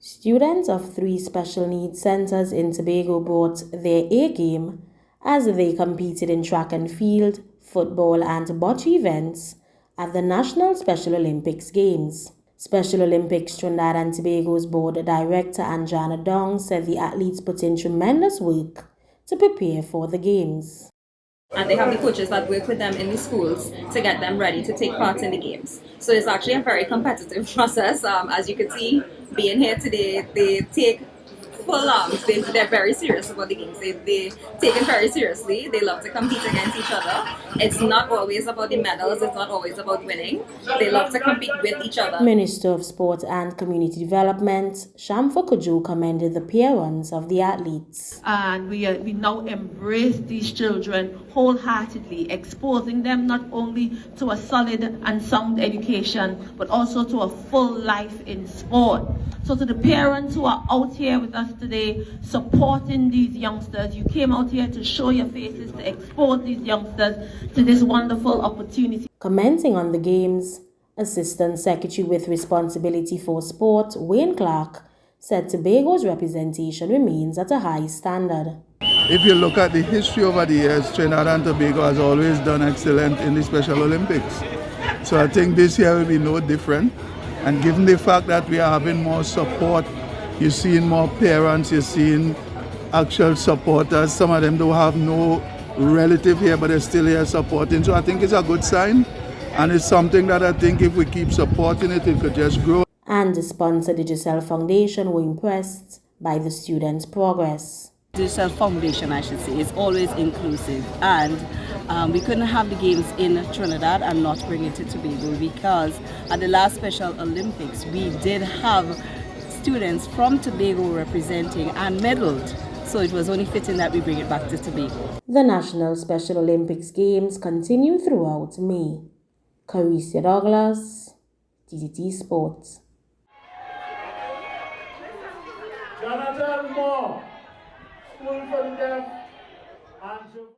Students of 3 special needs centers in Tobago brought their A game as they competed in track and field, football and bocce events at the National Special Olympics Games. Special Olympics Trinidad and Tobago's board director Anjana Dong said the athletes put in tremendous work to prepare for the games. And they have the coaches that work with them in the schools to get them ready to take part in the games. So it's actually a very competitive process. As you can see, being here today, they take full arms. They're very serious about the games. They take it very seriously. They love to compete against each other. It's not always about the medals. It's not always about winning. They love to compete with each other. Minister of Sport and Community Development, Shamfa Kuju, commended the parents of the athletes. And we now embrace these children wholeheartedly, exposing them not only to a solid and sound education, but also to a full life in sport. So to the parents who are out here with us today, supporting these youngsters, you came out here to show your faces, to expose these youngsters to this wonderful opportunity. Commenting on the games, Assistant Secretary with Responsibility for Sport, Wayne Clark, said Tobago's representation remains at a high standard. If you look at the history over the years, Trinidad and Tobago has always done excellent in the Special Olympics. So I think this year will be no different. And given the fact that we are having more support, you're seeing more parents, you're seeing actual supporters. Some of them don't have no relative here, but they're still here supporting. So I think it's a good sign. And it's something that I think if we keep supporting it, it could just grow. And the sponsor Digital Foundation were impressed by the students' progress. Digital Foundation, I should say, is always inclusive, and we couldn't have the games in Trinidad and not bring it to Tobago, because at the last Special Olympics we did have students from Tobago representing and medaled, so it was only fitting that we bring it back to Tobago. The National Special Olympics Games continue throughout May. Carissa Douglas, TTT Sports. Jonathan Moore, School for the Deaf and